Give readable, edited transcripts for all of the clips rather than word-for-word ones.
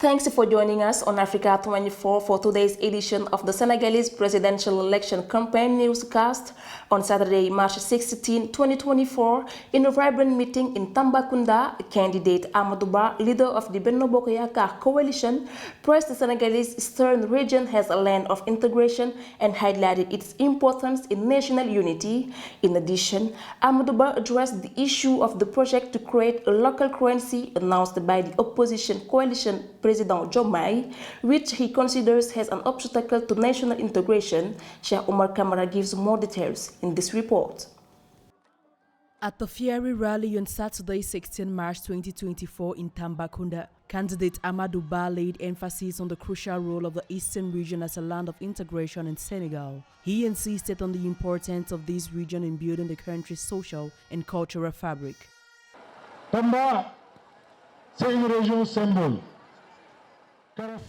Thanks for joining us on Africa 24 for today's edition of the Senegalese presidential election campaign newscast on Saturday, March 16, 2024. In a vibrant meeting in Tambacounda, candidate Amadou Ba, leader of the Benno Bokk Yaakar coalition, praised the Senegalese eastern region as a land of integration and highlighted its importance in national unity. In addition, Amadou Ba addressed the issue of the project to create a local currency announced by the opposition coalition President Diomaye, which he considers as an obstacle to national integration. Cheikh Omar Kamara gives more details in this report. At the fiery rally on Saturday, 16 March 2024 in Tambacounda, candidate Amadou Ba laid emphasis on the crucial role of the eastern region as a land of integration in Senegal. He insisted on the importance of this region in building the country's social and cultural fabric. Tamba, c'est une région symbole.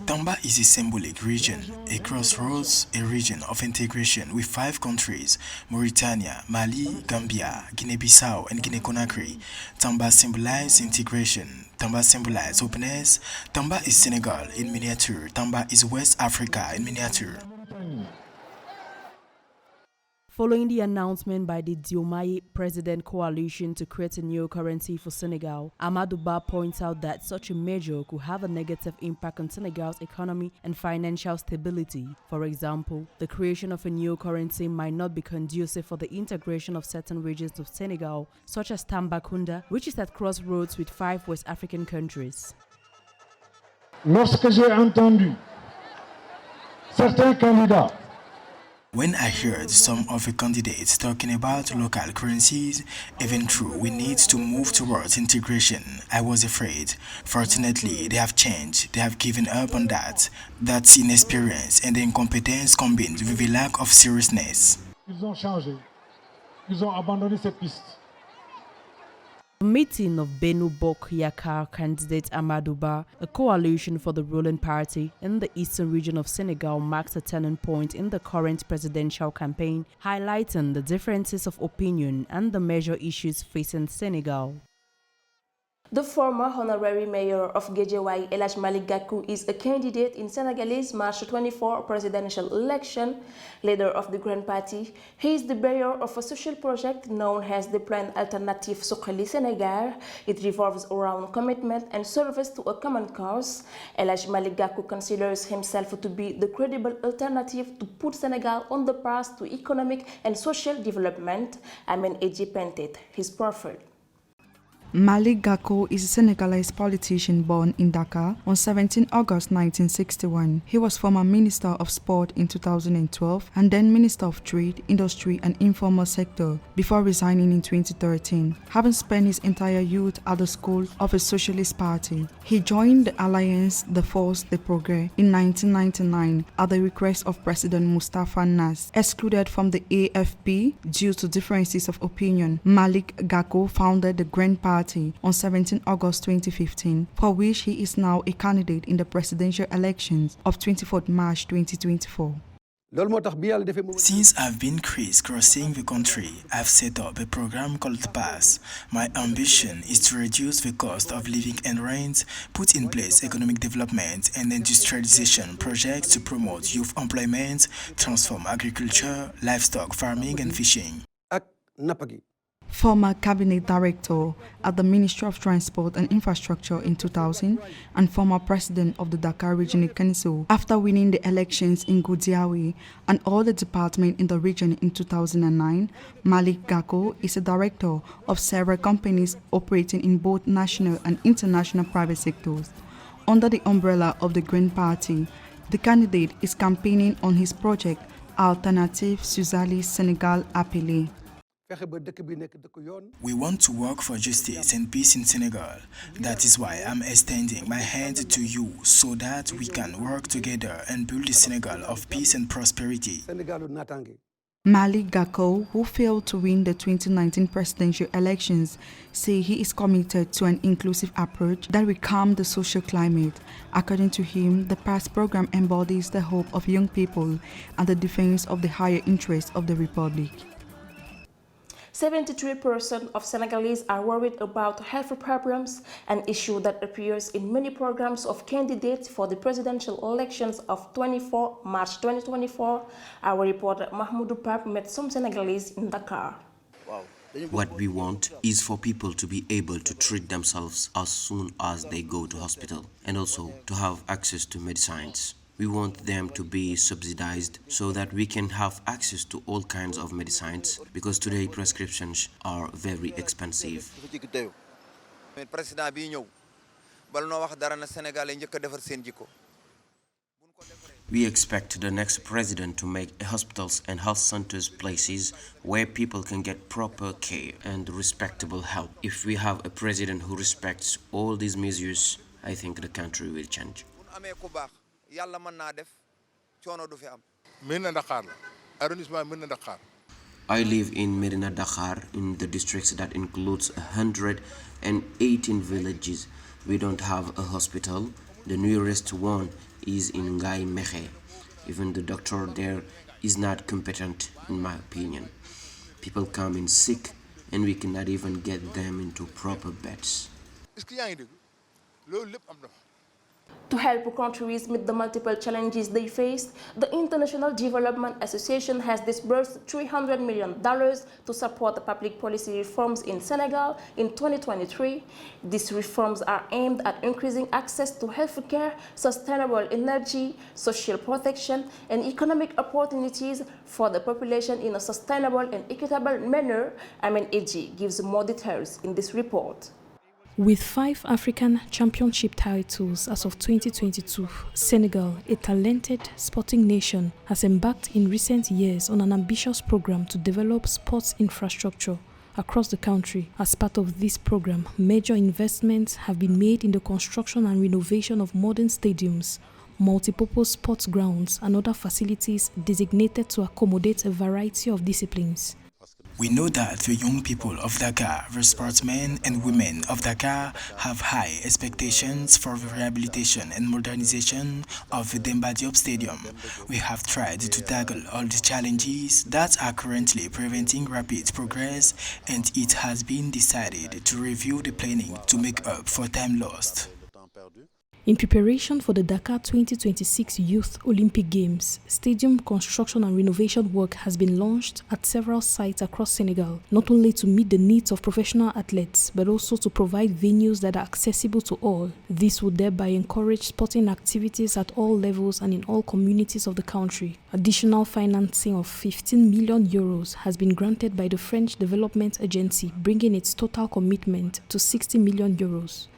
Tamba is a symbolic region, a crossroads, a region of integration with 5 countries: Mauritania, Mali, Gambia, Guinea-Bissau, and Guinea-Conakry. Tamba symbolizes integration. Tamba symbolizes openness. Tamba is Senegal in miniature. Tamba is West Africa in miniature. Following the announcement by the Diomaye President coalition to create a new currency for Senegal, Amadou Ba points out that such a measure could have a negative impact on Senegal's economy and financial stability. For example, the creation of a new currency might not be conducive for the integration of certain regions of Senegal, such as Tambacounda, which is at crossroads with 5 West African countries. Lorsque j'ai entendu certains candidats When I heard some of the candidates talking about local currencies, even though we need to move towards integration, I was afraid. Fortunately, they have changed. They have given up on that. That's inexperience and incompetence combined with a lack of seriousness. Ils ont changé. Ils ont abandonné cette piste. The meeting of Benno Bokk Yaakar candidate Amadou Ba, a coalition for the ruling party in the eastern region of Senegal, marks a turning point in the current presidential campaign, highlighting the differences of opinion and the major issues facing Senegal. The former honorary mayor of Hadj Malick GACKOU is a candidate in Senegalese March 24 presidential election, leader of the Grand Party. He is the bearer of a social project known as the Plan Alternative Suqali Senegal. It revolves around commitment and service to a common cause. Hadj Malick GACKOU considers himself to be the credible alternative to put Senegal on the path to economic and social development. Hadj painted his profile. Malick GACKOU is a Senegalese politician born in Dakar on 17 August 1961. He was former Minister of Sport in 2012 and then Minister of Trade, Industry and Informal Sector before resigning in 2013. Having spent his entire youth at the school of a socialist party, he joined the Alliance de Force de Progrès in 1999 at the request of President Moustapha Niasse. Excluded from the AFP due to differences of opinion, Malick GACKOU founded the Grand Party on 17 August 2015, for which he is now a candidate in the presidential elections of 24 March 2024. Since I've been crisscrossing the country, I've set up a program called PASS. My ambition is to reduce the cost of living and rent, put in place economic development and industrialization projects to promote youth employment, transform agriculture, livestock farming and fishing. Former cabinet director at the Ministry of Transport and Infrastructure in 2000 and former president of the Dakar Regional Council after winning the elections in Goudiaby and all the departments in the region in 2009, Malick GACKOU is a director of several companies operating in both national and international private sectors. Under the umbrella of the Green Party, the candidate is campaigning on his project Alternative Suqali Senegal Appelé. We want to work for justice and peace in Senegal. That is why I'm extending my hand to you so that we can work together and build a Senegal of peace and prosperity. Malick GACKOU, who failed to win the 2019 presidential elections, say he is committed to an inclusive approach that will calm the social climate. According to him, the PASS program embodies the hope of young people and the defense of the higher interests of the Republic. 73% of Senegalese are worried about health problems, an issue that appears in many programs of candidates for the presidential elections of March 2024. Our reporter Amadou Ba met some Senegalese in Dakar. What we want is for people to be able to treat themselves as soon as they go to hospital and also to have access to medicines. We want them to be subsidized so that we can have access to all kinds of medicines because today prescriptions are very expensive. We expect the next president to make hospitals and health centers places where people can get proper care and respectable help. If we have a president who respects all these measures, I think the country will change. I live in Medina Dakar in the districts that includes 118 villages. We don't have a hospital. The nearest one is in Ngai Mehe. Even the doctor there is not competent, in my opinion. People come in sick and we cannot even get them into proper beds. To help countries meet the multiple challenges they face, the International Development Association has disbursed $300 million to support public policy reforms in Senegal in 2023. These reforms are aimed at increasing access to healthcare, sustainable energy, social protection, and economic opportunities for the population in a sustainable and equitable manner. Hadj gives more details in this report. With 5 African Championship titles as of 2022, Senegal, a talented sporting nation, has embarked in recent years on an ambitious program to develop sports infrastructure across the country. As part of this program, major investments have been made in the construction and renovation of modern stadiums, multipurpose sports grounds, and other facilities designated to accommodate a variety of disciplines. We know that the young people of Dakar, the sportsmen and women of Dakar, have high expectations for the rehabilitation and modernization of the Demba Diop Stadium. We have tried to tackle all the challenges that are currently preventing rapid progress, and it has been decided to review the planning to make up for time lost. In preparation for the Dakar 2026 Youth Olympic Games, stadium construction and renovation work has been launched at several sites across Senegal, not only to meet the needs of professional athletes, but also to provide venues that are accessible to all. This would thereby encourage sporting activities at all levels and in all communities of the country. Additional financing of €15 million has been granted by the French Development Agency, bringing its total commitment to €60 million.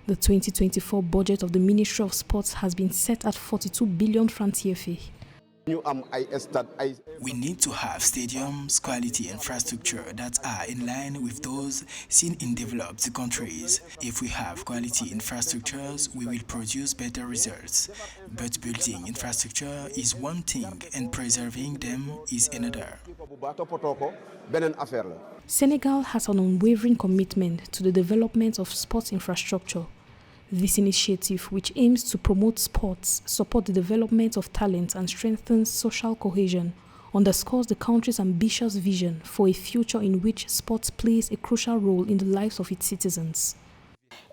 The 2024 budget of the Ministry of Sports has been set at 42 billion francs CFA. We need to have stadiums, quality infrastructure that are in line with those seen in developed countries. If we have quality infrastructures, we will produce better results. But building infrastructure is one thing and preserving them is another. Senegal has an unwavering commitment to the development of sports infrastructure. This initiative, which aims to promote sports, support the development of talent, and strengthens social cohesion, underscores the country's ambitious vision for a future in which sports plays a crucial role in the lives of its citizens.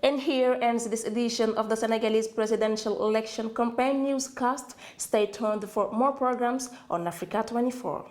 And here ends this edition of the Senegalese presidential election campaign newscast. Stay tuned for more programs on Africa 24.